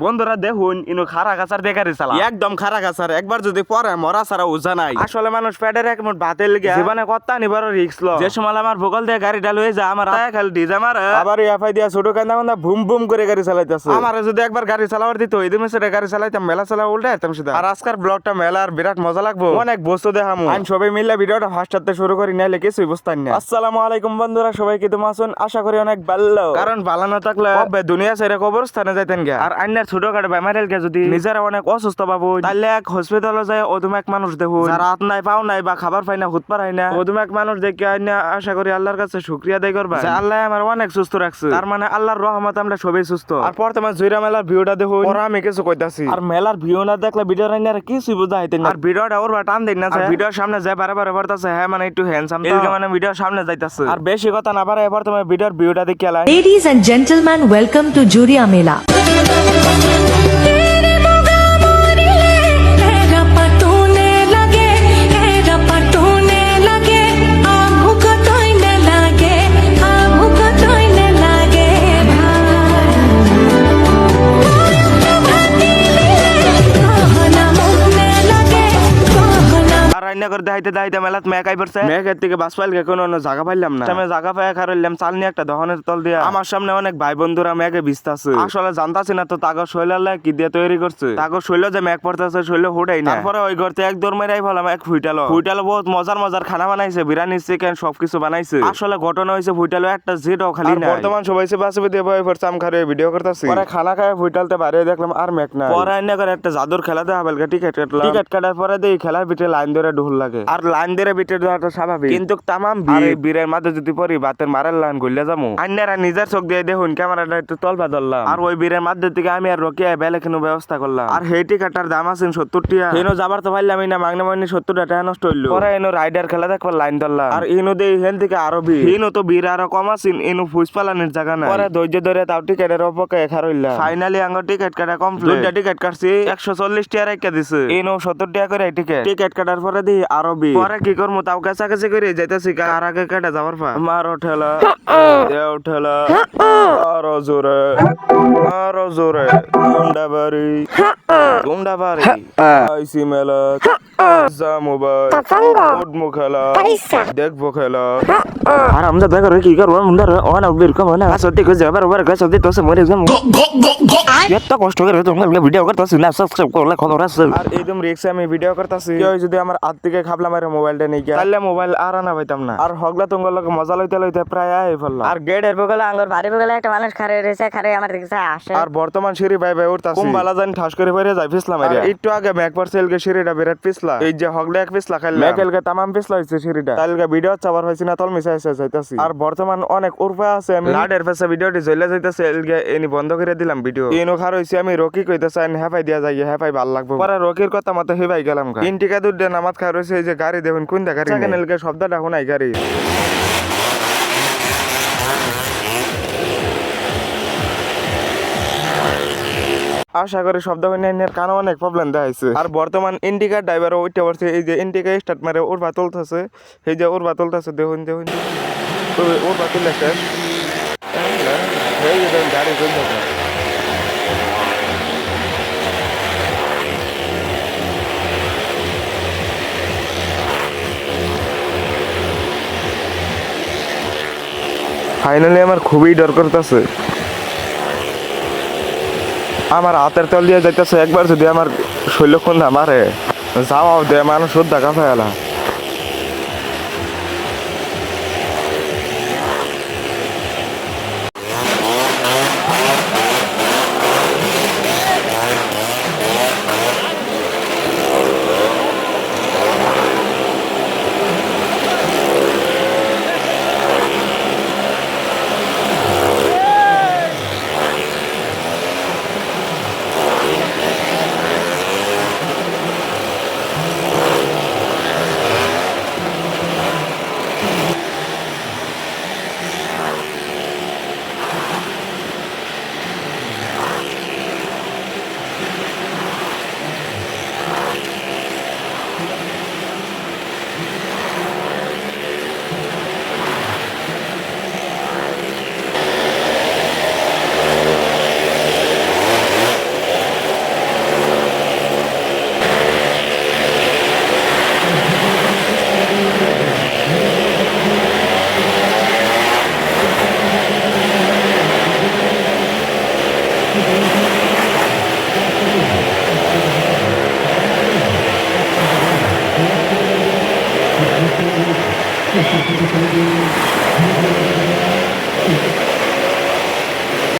বন্ধুরা দেখুন ইনো খারা গাছার দেখারি চালা একদম খারা গাছার একবার যদি পরে মরা ছাড়া উজা নাই। আসলে মানুষ পেটের এক মুঠ ভাতের লিগে জীবনে কত্তা নিবার রিক্স ল যে সময় আমার ভূগোল দিয়ে গাড়িটা লয়ে যা আমার খালি ডিজে মার আবার এফআই দিয়া ছোট কান্দা কান্দা ভুম ভুম করে গাড়ি চালাইতেছে। আমার যদি একবার গাড়ি চালাবার দিত ওই দিন সেটা গাড়ি চালাইতাম মেলা চালা উল্টে যেতাম সেটা। আর আজকের ব্লগটা মেলার বিরাট মজা লাগবো, অনেক বস্তু দেখামু। আমি সবাই মিলে ভিডিওটা ফার্স্ট শুরু করি নাইলে কিছুই বুঝতাম না। আসসালামু আলাইকুম বন্ধুরা, সবাই কি তোমার আছেন? আশা করি অনেক ভালো। কারণ ভালো না থাকলে দুনিয়া ছেড়ে কবরস্থানে যাইতেন গে। আর আইনার ছোটখাটো বেমারের যদি নিজেরা অনেক অসুস্থ পাবো তাহলে এক হসপিটালে যায় অদম এক মানুষ দেখুন যারা হাত নাই পাও নাই বা খাবার পাই না হুত পারাই না অদম এক মানুষ দেখে আইনা আশা করি আল্লাহর কাছে শুকরিয়া আদায় করবা যে আল্লাহ আমার অনেক সুস্থ রাখছে। তার মানে আল্লাহর রহমত আমরা সবাই সুস্থ। আর প্রথমে জুইরা মেলার ভিউটা দেখুন, ওরা আমি কিছু কইতাছি। আর মেলার ভিউ না দেখলে ভিডিও রাইনার কিছুই বুঝা হইতেন না। আর ভিডিওটা ওর টান দেন না, ভিডিওর সামনে যায় বারে বারে বলতাছে হ্যাঁ মানে একটু হ্যান্ডসাম এলকে মানে ভিডিওর সামনে যাইতাছে। আর বেশি কথা না পারে এবার তোমার ভিডিওর ভিউটা দেখে লাই। Ladies and gentlemen, welcome to Juria Mela. দেখাইতে দেখাইতে মেলাত মেঘ আই পড়ছে, মেঘের থেকে বাস পাইল কোনো জায়গা পাইলাম না। আমি জায়গা পাই খারলাম চাল নিয়ে একটা দহনের তল দিয়া। আমার সামনে অনেক ভাই বন্ধুরা মেঘে ভিজতাছে। আসলে জানতাছি না তো তাগর শৈলালে কি দিয়ে তৈরি করছে। তাগর শৈল যে মেঘ পড়তেছে শৈল হুটাই না। তারপরে ওই ঘরতে এক দৌড় মেরাই ফেলাম এক ফুইটালো বহুত মজার মজার খানা বানাইছে, বিরিয়ানি চিকেন সবকিছু বানাইছে। আসলে ঘটনা হয়েছে ফুইটালো একটা জিটও খালি না। বর্তমান সবাই সে বাসে দিয়ে বই পড়ছে আম খারে ভিডিও করতেছি। পরে খানা খায় ফুইটালতে বাইরে দেখলাম আর মেঘ না। পরে আইনা করে একটা জাদুর খেলা দেওয়া বেলকা টিকিট কাটলাম। টিকিট কাটার পরে দেখি খেলার ভিতরে লাইন ধরে ঢোল লাগে। আর লাইন ধরে ভিতরে দেওয়াটা স্বাভাবিক, কিন্তু তামাম বীরের মাঝে যদি পড়ি বাতের মারার লাইন গলিয়া যাবো। আইনারা নিজের চোখ দিয়ে দেখুন ক্যামেরাটা একটু তলবা ধরলাম। আর ওই বীরের মাঝে থেকে আমি আর রকিয়া বেলে কোনো ব্যবস্থা করলাম। আর সেই টিকাটার দাম আছে 70 টাকা। হেনো যাবার তো পারলাম না, মাগনা মাগনি 70 টাকা নষ্ট হইলো। পরে এনো রাইডার খেলা দেখবার লাইন ধরলাম। আর ইনো দেই হেন থেকে আরো ভিড়। ইনো তো বীর আরো কম আছেন, ইনো ফুস পালানের জায়গা না। পরে ধৈর্য ধরে তাও টিকেটের অপেক্ষায় খার হইলাম। ফাইনালি আঙ্গ টিকেট কাটা কমপ্লিট। দুইটা টিকেট কাটছি 140 টাকা রেখে দিছে। ইনো 70 টাকা করে টিকেট কাটার পরে দিই আরো ভিড়। পরে কি করবো তাও কাছাকাছি করে যাইতেছি কার আগে কাটা যাবার পা মারো ঠেলা দেও ঠেলা আরো জোরে গুন্ডাবাড়ি আইসি মেলা মোবাইল উঠমো খেলা দেখবো খেলা। আর আমরা দেখো কি করবো এত কষ্ট করে তোমরা ভিডিও করতেছি না, সাবস্ক্রাইব করলে খবর আছে। আর একদম রিক্সে আমি ভিডিও করতেছি, কেউ যদি আমার হাত থেকে খাবলাম আর মোবাইলটা নিয়ে গিয়ে তাহলে মোবাইল আর আনা পাইতাম না। আর হগলা তোমার লোক মজা লইতে লইতে প্রায় আই ফেললাম। আর গেটের বগলে আঙ্গুর বাড়ি বগলে একটা মানুষ খারে রয়েছে, খারে আমার রিক্সা আসে। আর বর্তমান সিঁড়ি বাই বাই উঠতাছি, কোন বালা জানি ঠাস করে পড়ে যায় পিছলাম। একটু আগে ম্যাক পারসেলকে সিঁড়িটা বিরাট পিছলা, এই যে হগলে এক পিছলা খাইলাম ম্যাকেলকে তামাম পিছলা হইছে সিঁড়িটা। তাইলকে ভিডিও চাবার হইছে না, তল মিশাই যাইতাছি। আর বর্তমান অনেক উরপা আছে, আমি লাডের পাশে ভিডিওটি জ্বলে যাইতাছে এলগে এনি বন্ধ করে দিলাম ভিডিও। ইনো খার হইছে আমি রকি কইতাছি আইন হেফাই দিয়া যাই, হেফাই ভাল লাগবে। পরে রকির কথা মতো হেফাই গেলাম। 3 টাকা দুধ নামাজ খাই রইছে। এই যে গাড়ি দেখুন কোন গাড়ি, সেকেন্ড এলগে শব্দটা শুনাই গাড়ি। আশা করি শব্দ হইনের কারণে অনেক প্রবলেম দেখাইছে। আর বর্তমান ইন্ডিকা ড্রাইভার ওইটা বলছে এই যে ইন্ডিকা স্টার্ট মারে ওর বাতলতেছে, এই যে ওর বাতলতেছে দেখুন ওর বাতল একটা গাড়ি চলতেছে। ফাইনালি আমার খুবই ডর করতেছে, আমার হাতের তল দিয়ে যাইতেছে। একবার যদি আমার শৈলক্ষণ আমারে যাওয়াও দেয় মানুষ দেখা ফেলা।